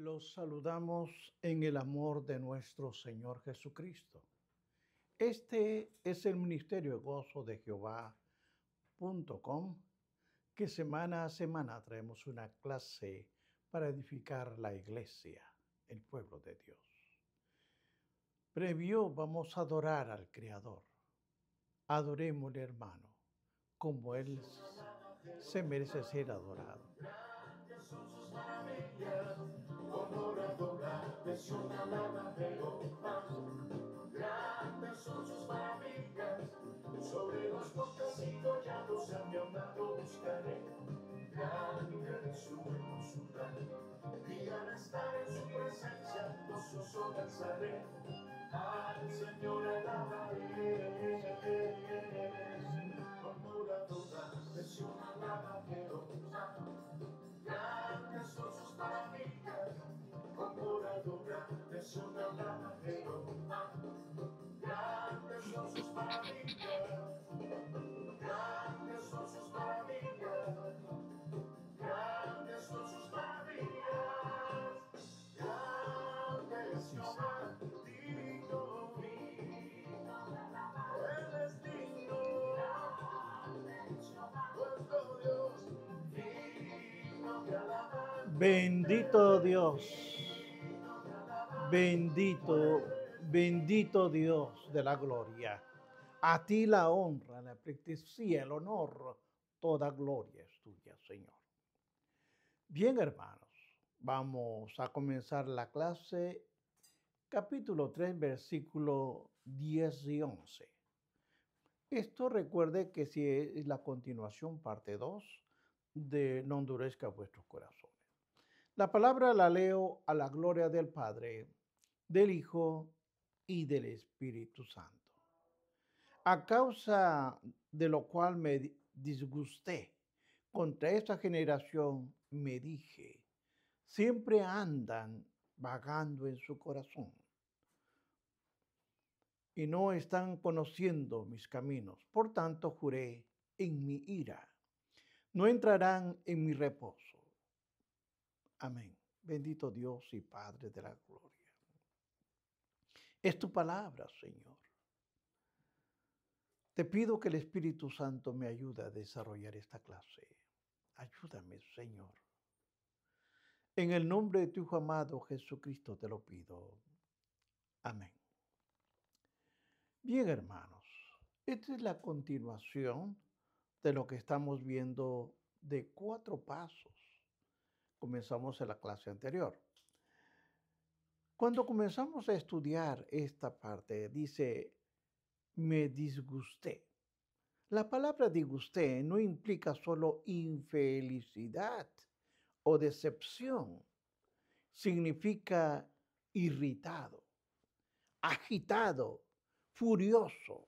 Los saludamos en el amor de nuestro Señor Jesucristo. Este es el Ministerio de Gozo de Jehová.com, que semana a semana traemos una clase para edificar la iglesia, el pueblo de Dios. Previo vamos a adorar al Creador. Adorémosle, hermano, como Él se merece ser adorado. Grandes son sus maravillas, honor adorable es una lana de Jehová. Grandes son sus maravillas, sobre los montes y collados a mi amado buscaré. Grande es su hermosura, y al estar en su presencia, gozoso danzaré. Al Señor alabaré, honor adorable es una lana de Jehová. Grandes son sus maravillas, honor adorable es una lana de Jehová. Grandes son sus maravillas, grandes son sus maravillas, grandes son sus maravillas. Grande es Jehová, digno, Él es digno, nuestro Dios, digno de alabanza. Bendito Dios, bendito Dios de la gloria. A ti la honra, la pleitesía, el honor, toda gloria es tuya, Señor. Bien, hermanos, vamos a comenzar la clase, capítulo 3, versículo 10 y 11. Esto recuerde que si es la continuación, parte 2, de No endurezca vuestros corazones. La palabra la leo a la gloria del Padre, del Hijo y del Espíritu Santo. A causa de lo cual me disgusté contra esta generación, me dije, siempre andan vagando en su corazón y no están conociendo mis caminos. Por tanto, juré en mi ira, no entrarán en mi reposo. Amén. Bendito Dios y Padre de la gloria. Es tu palabra, Señor. Te pido que el Espíritu Santo me ayude a desarrollar esta clase. Ayúdame, Señor. En el nombre de tu Hijo amado Jesucristo te lo pido. Amén. Bien, hermanos, esta es la continuación de lo que estamos viendo de 4 pasos. Comenzamos en la clase anterior. Cuando comenzamos a estudiar esta parte, dice, me disgusté. La palabra disgusté no implica solo infelicidad o decepción. Significa irritado, agitado, furioso.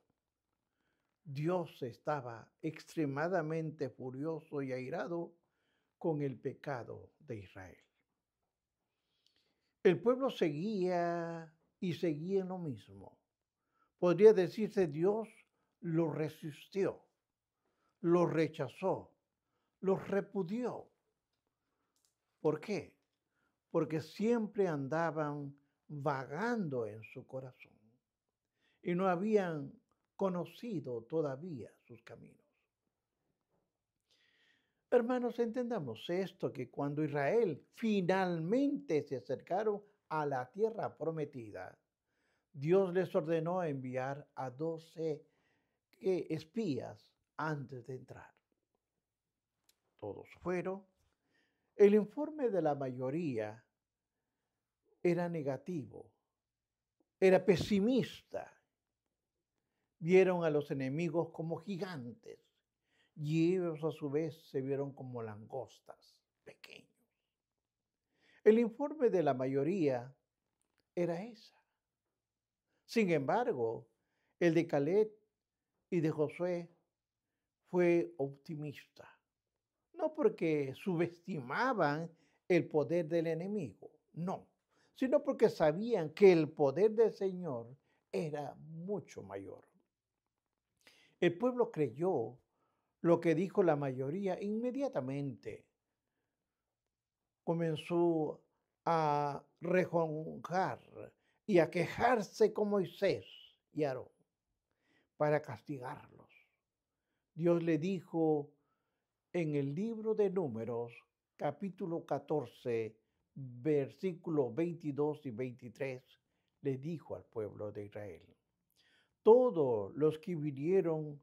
Dios estaba extremadamente furioso y airado con el pecado de Israel. El pueblo seguía y seguía en lo mismo. Podría decirse Dios lo resistió, lo rechazó, lo repudió. ¿Por qué? Porque siempre andaban vagando en su corazón y no habían conocido todavía sus caminos. Hermanos, entendamos esto, que cuando Israel finalmente se acercaron a la tierra prometida, Dios les ordenó enviar a 12 espías antes de entrar. Todos fueron. El informe de la mayoría era negativo, era pesimista. Vieron a los enemigos como gigantes y ellos a su vez se vieron como langostas, pequeños. El informe de la mayoría era esa. Sin embargo, el de Caleb y de Josué fue optimista. No porque subestimaban el poder del enemigo, no, sino porque sabían que el poder del Señor era mucho mayor. El pueblo creyó lo que dijo la mayoría inmediatamente. Comenzó a rejoncar y a quejarse con Moisés y Aarón para castigarlos. Dios le dijo en el libro de Números, capítulo 14, versículos 22 y 23, le dijo al pueblo de Israel: todos los que vinieron,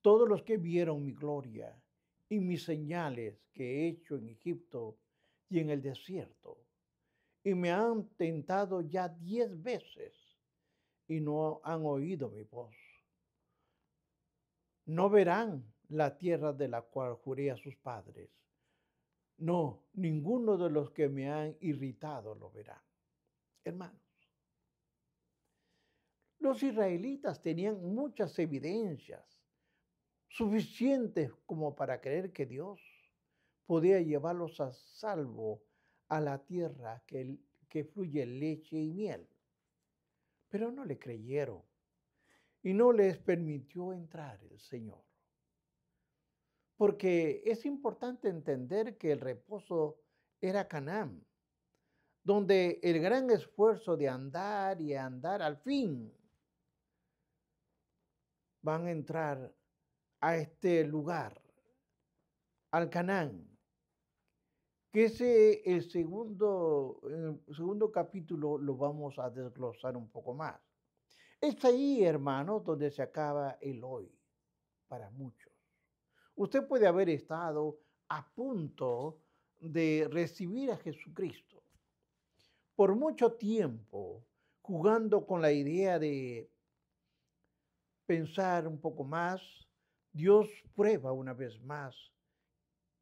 todos los que vieron mi gloria y mis señales que he hecho en Egipto y en el desierto, y me han tentado ya 10 veces y no han oído mi voz, no verán la tierra de la cual juré a sus padres. No, ninguno de los que me han irritado lo verá. Hermanos, los israelitas tenían muchas evidencias suficientes como para creer que Dios podía llevarlos a salvo a la tierra que fluye leche y miel. Pero no le creyeron y no les permitió entrar el Señor. Porque es importante entender que el reposo era Canaán, donde el gran esfuerzo de andar y andar al fin van a entrar a este lugar, al Canaán, que ese el segundo capítulo lo vamos a desglosar un poco más. Es ahí, hermanos, donde se acaba el hoy para muchos. Usted puede haber estado a punto de recibir a Jesucristo por mucho tiempo, jugando con la idea de pensar un poco más. Dios prueba una vez más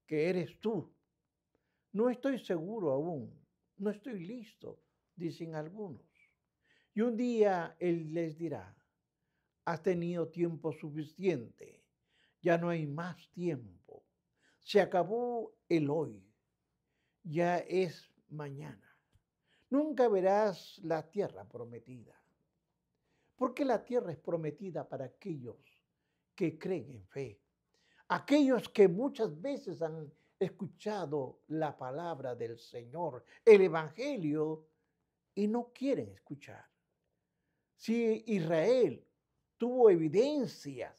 que eres tú. No estoy seguro aún, no estoy listo, dicen algunos. Y un día Él les dirá: has tenido tiempo suficiente, ya no hay más tiempo. Se acabó el hoy, ya es mañana. Nunca verás la tierra prometida, porque la tierra es prometida para aquellos que creen en fe, aquellos que muchas veces han escuchado la palabra del Señor, el Evangelio, y no quieren escuchar. Si Israel tuvo evidencias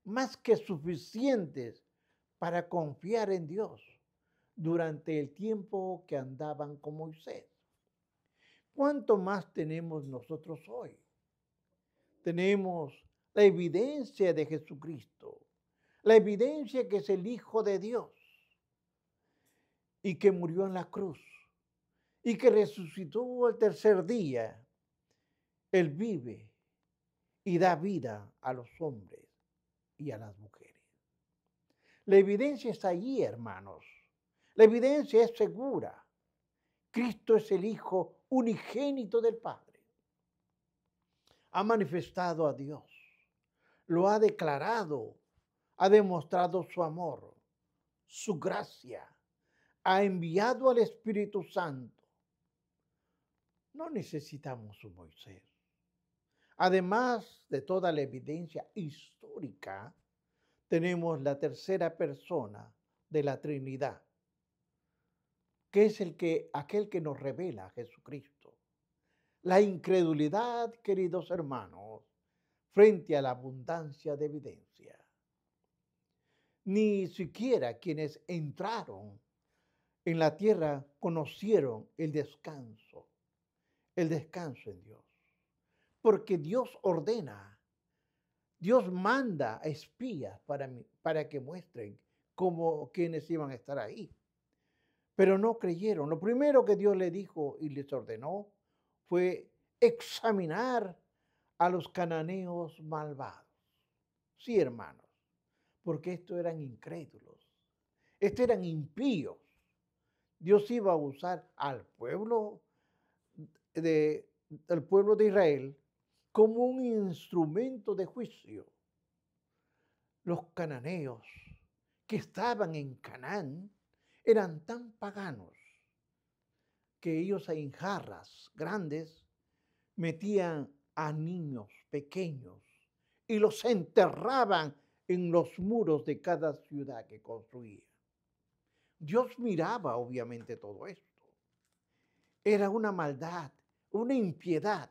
más que suficientes para confiar en Dios durante el tiempo que andaban con Moisés, ¿cuánto más tenemos nosotros hoy? Tenemos la evidencia de Jesucristo, la evidencia que es el Hijo de Dios y que murió en la cruz y que resucitó al tercer día. Él vive y da vida a los hombres y a las mujeres. La evidencia está allí, hermanos. La evidencia es segura. Cristo es el Hijo unigénito del Padre. Ha manifestado a Dios, lo ha declarado, ha demostrado su amor, su gracia, ha enviado al Espíritu Santo. No necesitamos un Moisés. Además de toda la evidencia histórica, tenemos la tercera persona de la Trinidad, que es aquel que nos revela a Jesucristo. La incredulidad, queridos hermanos, frente a la abundancia de evidencia. Ni siquiera quienes entraron en la tierra conocieron el descanso en Dios. Porque Dios ordena, Dios manda a espías para que muestren cómo quienes iban a estar ahí. Pero no creyeron. Lo primero que Dios le dijo y les ordenó fue examinar a los cananeos malvados. Sí, hermanos, porque estos eran incrédulos, estos eran impíos. Dios iba a usar al pueblo de Israel como un instrumento de juicio. Los cananeos que estaban en Canaán eran tan paganos que ellos en jarras grandes metían a niños pequeños y los enterraban en los muros de cada ciudad que construía. Dios miraba obviamente todo esto Era una maldad, una impiedad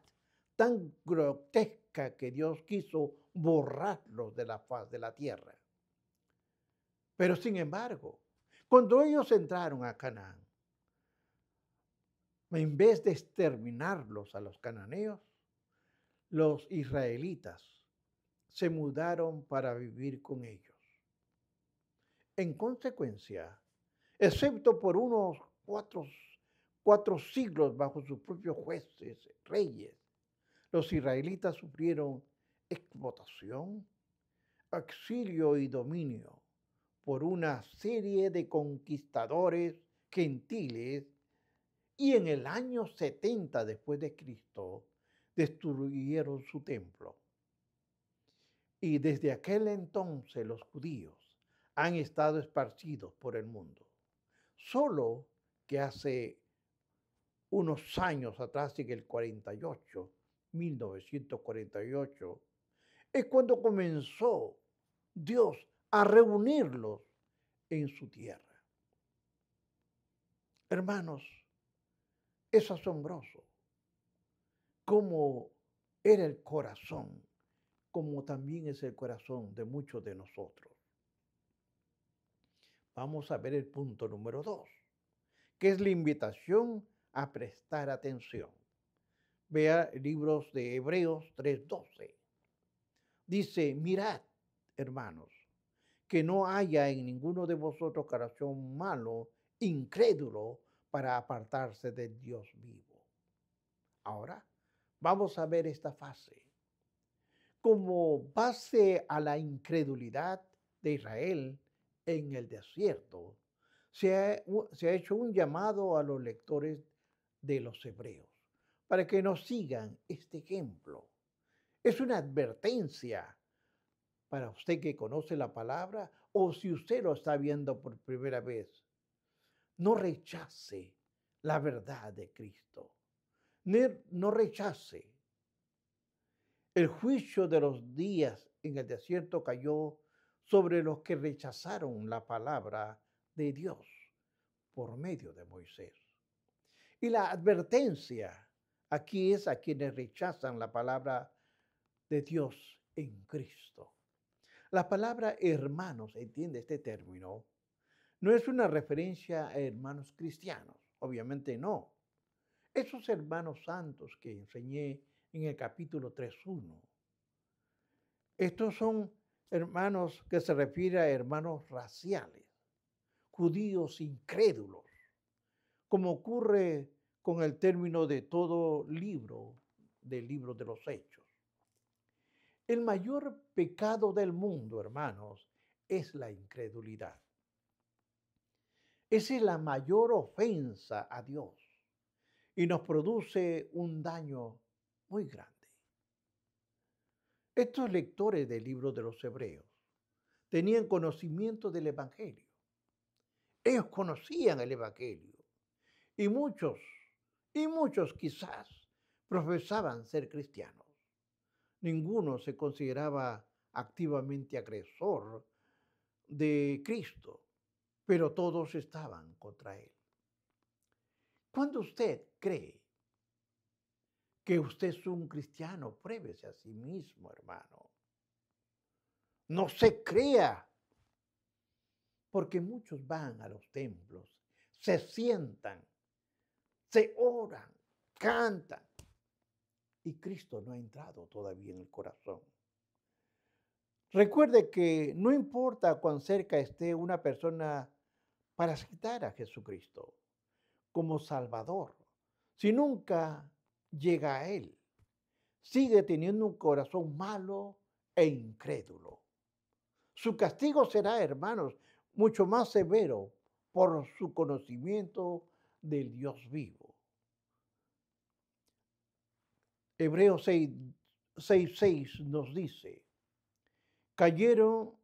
tan grotesca que Dios quiso borrarlos de la faz de la tierra. Pero sin embargo, cuando ellos entraron a Canaán, en vez de exterminarlos a los cananeos, los israelitas se mudaron para vivir con ellos. En consecuencia, excepto por unos cuatro siglos bajo sus propios jueces, reyes, los israelitas sufrieron explotación, exilio y dominio por una serie de conquistadores gentiles y en el año 70 después de Cristo destruyeron su templo. Y desde aquel entonces los judíos han estado esparcidos por el mundo. Solo que hace unos años atrás, en el 48, 1948, es cuando comenzó Dios a reunirlos en su tierra. Hermanos, es asombroso cómo era el corazón, como también es el corazón de muchos de nosotros. Vamos a ver el punto número 2, que es la invitación a prestar atención. Vea libros de Hebreos 3:12. Dice, mirad, hermanos, que no haya en ninguno de vosotros corazón malo, incrédulo, para apartarse del Dios vivo. Ahora, vamos a ver esta fase. Como base a la incredulidad de Israel en el desierto, se ha hecho un llamado a los lectores de los hebreos para que nos sigan este ejemplo. Es una advertencia para usted que conoce la palabra o si usted lo está viendo por primera vez. No rechace la verdad de Cristo. No rechace. El juicio de los días en el desierto cayó sobre los que rechazaron la palabra de Dios por medio de Moisés. Y la advertencia aquí es a quienes rechazan la palabra de Dios en Cristo. La palabra hermanos, entiende este término, no es una referencia a hermanos cristianos, obviamente no. Esos hermanos santos que enseñé en el capítulo 3:1. Estos son hermanos que se refiere a hermanos raciales, judíos incrédulos, como ocurre con el término de todo libro, del libro de los Hechos. El mayor pecado del mundo, hermanos, es la incredulidad. Esa es la mayor ofensa a Dios y nos produce un daño muy grande. Estos lectores del libro de los Hebreos tenían conocimiento del Evangelio. Ellos conocían el Evangelio y muchos quizás profesaban ser cristianos. Ninguno se consideraba activamente agresor de Cristo, pero todos estaban contra él. Cuando usted cree que usted es un cristiano, pruébese a sí mismo, hermano. No se crea, porque muchos van a los templos, se sientan, se oran, cantan, y Cristo no ha entrado todavía en el corazón. Recuerde que no importa cuán cerca esté una persona para aceptar a Jesucristo como Salvador, si nunca llega a Él, sigue teniendo un corazón malo e incrédulo. Su castigo será, hermanos, mucho más severo por su conocimiento del Dios vivo. Hebreos 6:6 nos dice, cayeron,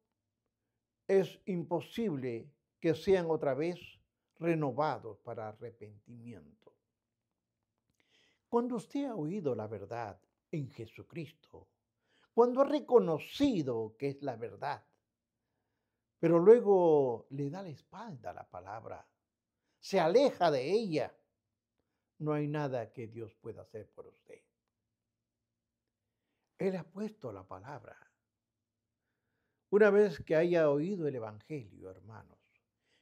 es imposible que sean otra vez renovados para arrepentimiento. Cuando usted ha oído la verdad en Jesucristo, cuando ha reconocido que es la verdad, pero luego le da la espalda a la palabra, se aleja de ella, no hay nada que Dios pueda hacer por usted. Él ha puesto la palabra. Una vez que haya oído el Evangelio, hermanos,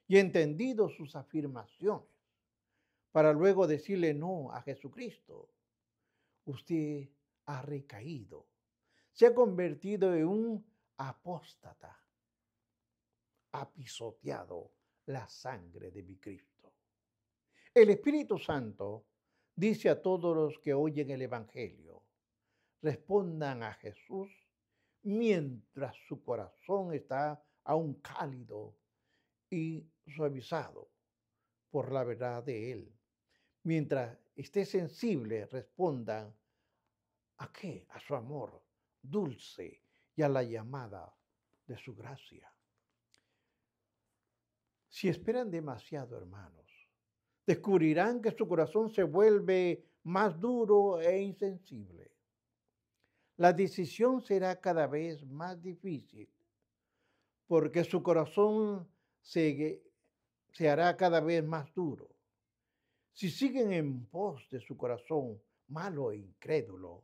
y entendido sus afirmaciones, para luego decirle no a Jesucristo, usted ha recaído, se ha convertido en un apóstata, ha pisoteado la sangre de mi Cristo. El Espíritu Santo dice a todos los que oyen el Evangelio, respondan a Jesús mientras su corazón está aún cálido y suavizado por la verdad de Él. Mientras esté sensible, respondan ¿a qué? A su amor dulce y a la llamada de su gracia. Si esperan demasiado, hermanos, descubrirán que su corazón se vuelve más duro e insensible. La decisión será cada vez más difícil porque su corazón se hará cada vez más duro. Si siguen en pos de su corazón malo e incrédulo,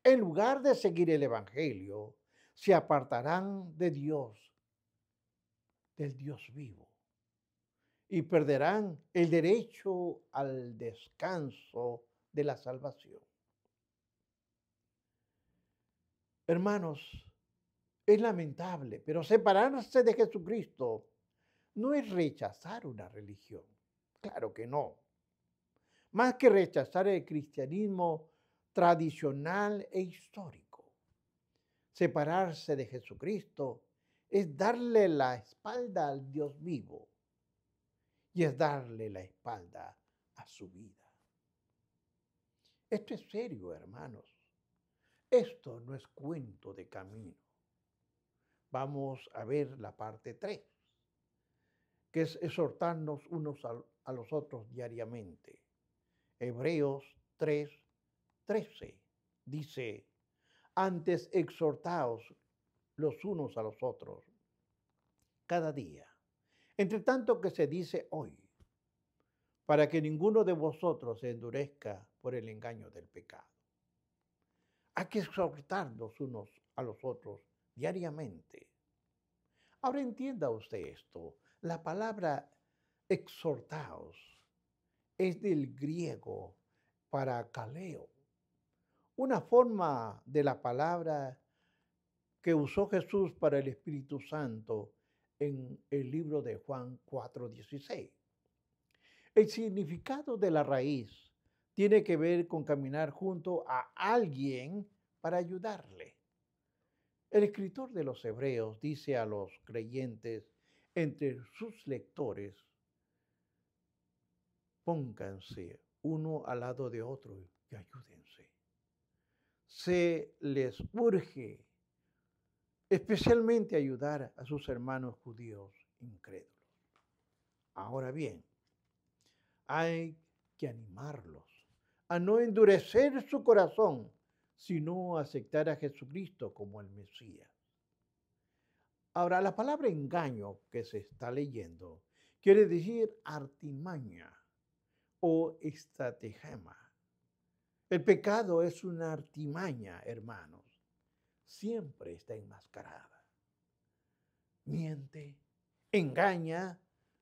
en lugar de seguir el Evangelio, se apartarán de Dios, del Dios vivo, y perderán el derecho al descanso de la salvación. Hermanos, es lamentable, pero separarse de Jesucristo no es rechazar una religión. Claro que no. Más que rechazar el cristianismo tradicional e histórico. Separarse de Jesucristo es darle la espalda al Dios vivo y es darle la espalda a su vida. Esto es serio, hermanos. Esto no es cuento de camino. Vamos a ver la parte 3, que es exhortarnos unos a los otros diariamente. Hebreos 3:13 dice, antes exhortaos los unos a los otros cada día, entre tanto que se dice hoy, para que ninguno de vosotros se endurezca por el engaño del pecado. Hay que exhortarnos unos a los otros diariamente. Ahora entienda usted esto. La palabra exhortaos es del griego parakaleo, una forma de la palabra que usó Jesús para el Espíritu Santo en el libro de Juan 4:16. El significado de la raíz tiene que ver con caminar junto a alguien para ayudarle. El escritor de los Hebreos dice a los creyentes entre sus lectores, pónganse uno al lado de otro y ayúdense. Se les urge especialmente ayudar a sus hermanos judíos incrédulos. Ahora bien, hay que animarlos a no endurecer su corazón, sino aceptar a Jesucristo como el Mesías. Ahora, la palabra engaño que se está leyendo quiere decir artimaña o estratagema. El pecado es una artimaña, hermanos. Siempre está enmascarada. Miente, engaña.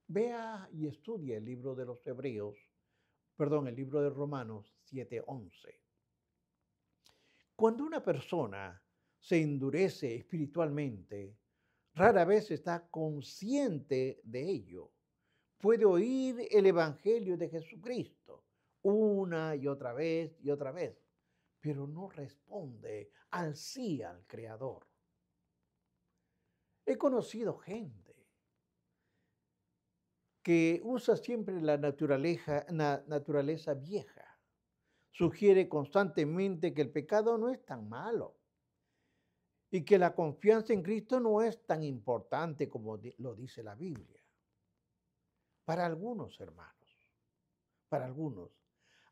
Vea y estudia el libro de los Hebreos, el libro de Romanos 7:11. Cuando una persona se endurece espiritualmente, rara vez está consciente de ello. Puede oír el Evangelio de Jesucristo una y otra vez, pero no responde al sí al Creador. He conocido gente que usa siempre la naturaleza vieja. Sugiere constantemente que el pecado no es tan malo y que la confianza en Cristo no es tan importante como lo dice la Biblia. Para algunos, hermanos, para algunos,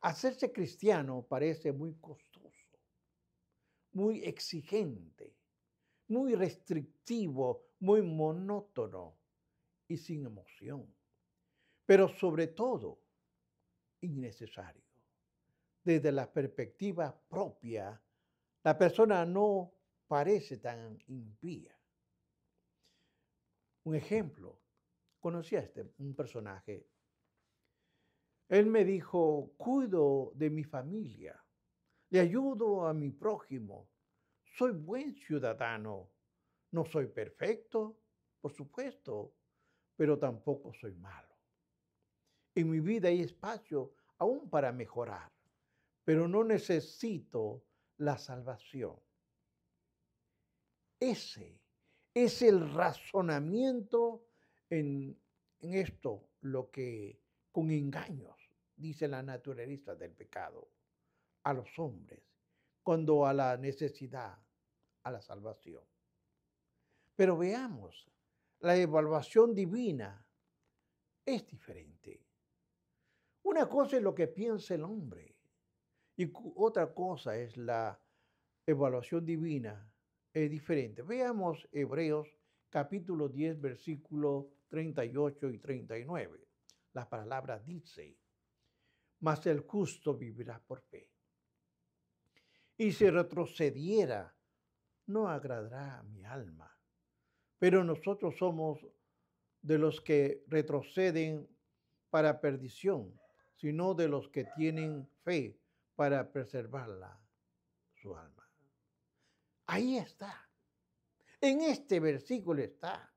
hacerse cristiano parece muy costoso, muy exigente, muy restrictivo, muy monótono y sin emoción, pero sobre todo innecesario. desde la perspectiva propia, la persona no parece tan impía. Un ejemplo, conocí a un personaje. Él me dijo, cuido de mi familia, le ayudo a mi prójimo, soy buen ciudadano, no soy perfecto, por supuesto, pero tampoco soy malo. En mi vida hay espacio aún para mejorar, pero no necesito la salvación. Ese es el razonamiento en esto, lo que con engaños dice la naturaleza del pecado a los hombres, cuando a la necesidad, a la salvación. Pero veamos, la evaluación divina es diferente. Una cosa es lo que piensa el hombre y otra cosa es la evaluación divina. Es diferente. Veamos Hebreos capítulo 10, versículos 38 y 39. La palabra dice, mas el justo vivirá por fe. Y si retrocediera, no agradará a mi alma. Pero nosotros somos de los que retroceden para perdición, sino de los que tienen fe para preservarla, su alma. Ahí está. En este versículo está.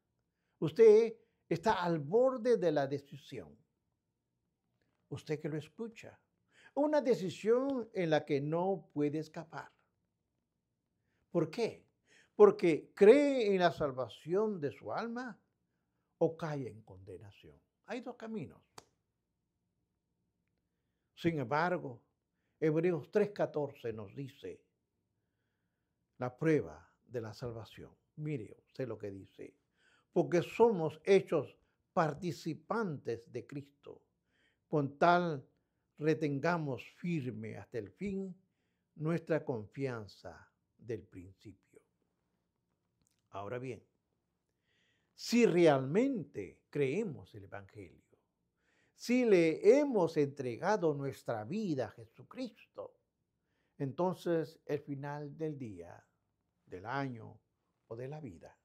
Usted está al borde de la decisión. Usted que lo escucha. Una decisión en la que no puede escapar. ¿Por qué? Porque cree en la salvación de su alma o cae en condenación. Hay dos caminos. Sin embargo, Hebreos 3:14 nos dice la prueba de la salvación. Mire usted lo que dice. Porque somos hechos participantes de Cristo. Con tal retengamos firme hasta el fin nuestra confianza del principio. Ahora bien, si realmente creemos el Evangelio, si le hemos entregado nuestra vida a Jesucristo, entonces el final del día, del año o de la vida,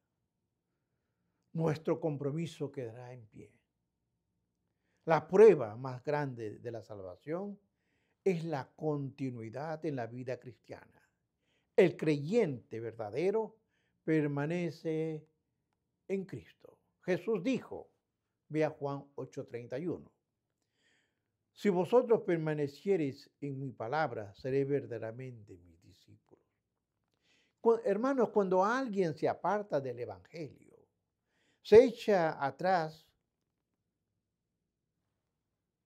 nuestro compromiso quedará en pie. La prueba más grande de la salvación es la continuidad en la vida cristiana. El creyente verdadero permanece en Cristo. Jesús dijo, vea Juan 8:31, si vosotros permaneciereis en mi palabra, seréis verdaderamente mis discípulos. Hermanos, cuando alguien se aparta del Evangelio, se echa atrás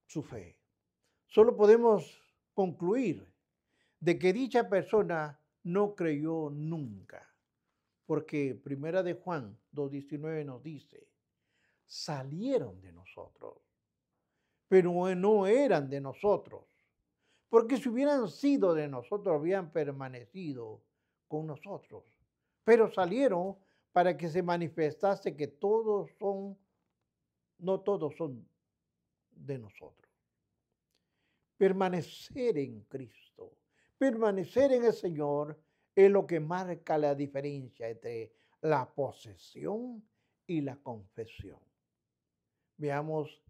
su fe. Solo podemos concluir de que dicha persona no creyó nunca, porque Primera de Juan 2:19 nos dice, salieron de nosotros, pero no eran de nosotros, porque si hubieran sido de nosotros, habían permanecido con nosotros, pero salieron para que se manifestase que no todos son de nosotros. Permanecer en Cristo, permanecer en el Señor es lo que marca la diferencia entre la posesión y la confesión. Veamos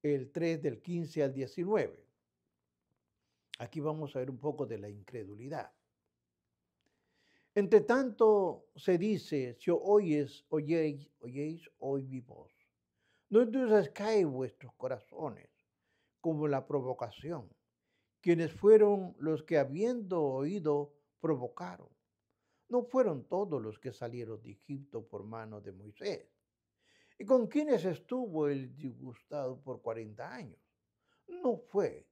el 3 del 15 al 19. Aquí vamos a ver un poco de la incredulidad. Entre tanto se dice, si oyéis hoy mi voz. No endurezcáis vuestros corazones como la provocación, quienes fueron los que habiendo oído provocaron. No fueron todos los que salieron de Egipto por mano de Moisés. ¿Y con quienes estuvo el disgustado por 40 años? No fue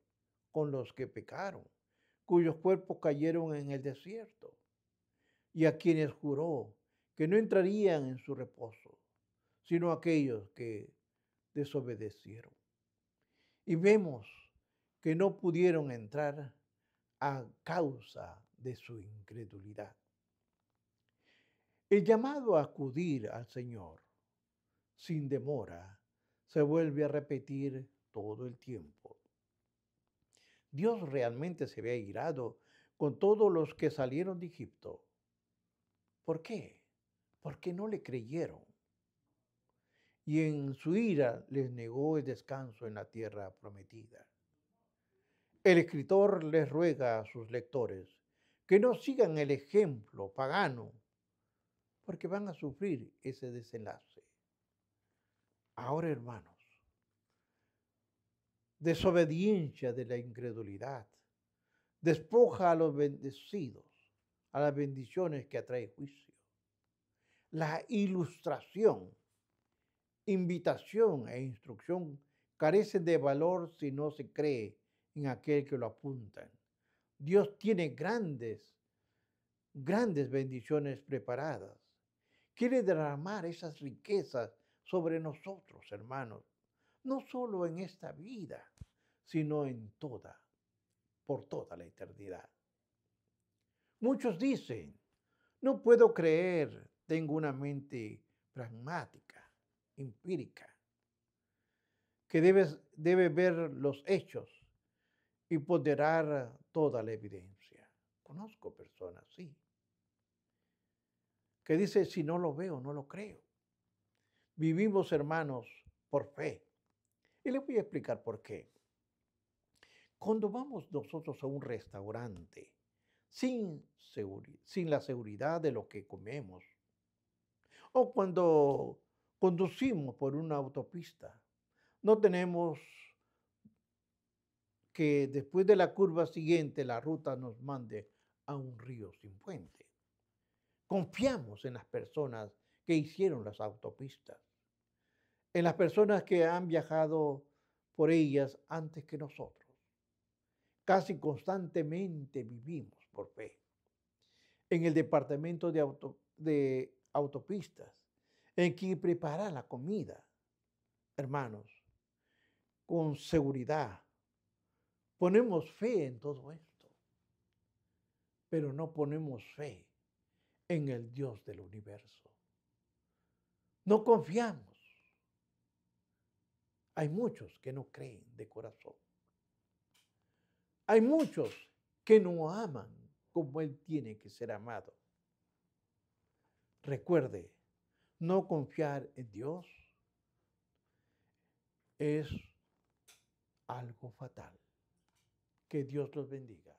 con los que pecaron, cuyos cuerpos cayeron en el desierto, y a quienes juró que no entrarían en su reposo, sino aquellos que desobedecieron. Y vemos que no pudieron entrar a causa de su incredulidad. El llamado a acudir al Señor sin demora se vuelve a repetir todo el tiempo. Dios realmente se había irado con todos los que salieron de Egipto. ¿Por qué? Porque no le creyeron. Y en su ira les negó el descanso en la tierra prometida. El escritor les ruega a sus lectores que no sigan el ejemplo pagano, porque van a sufrir ese desenlace. Ahora, hermanos, desobediencia de la incredulidad despoja a los bendecidos, a las bendiciones que atrae juicio. La ilustración, invitación e instrucción carecen de valor si no se cree en aquel que lo apuntan. Dios tiene grandes bendiciones preparadas. Quiere derramar esas riquezas sobre nosotros, hermanos, no solo en esta vida, sino en toda, por toda la eternidad. Muchos dicen, no puedo creer, tengo una mente pragmática, empírica, que debe ver los hechos y ponderar toda la evidencia. Conozco personas, sí, que dicen, si no lo veo, no lo creo. Vivimos, hermanos, por fe. Y les voy a explicar por qué. Cuando vamos nosotros a un restaurante sin la seguridad de lo que comemos, o cuando conducimos por una autopista, no tenemos que después de la curva siguiente la ruta nos mande a un río sin puente. Confiamos en las personas que hicieron las autopistas, en las personas que han viajado por ellas antes que nosotros. Casi constantemente vivimos por fe. En el departamento de autopistas, en quien prepara la comida, hermanos, con seguridad. Ponemos fe en todo esto, pero no ponemos fe en el Dios del universo. No confiamos. Hay muchos que no creen de corazón. Hay muchos que no aman como Él tiene que ser amado. Recuerde, no confiar en Dios es algo fatal. Que Dios los bendiga.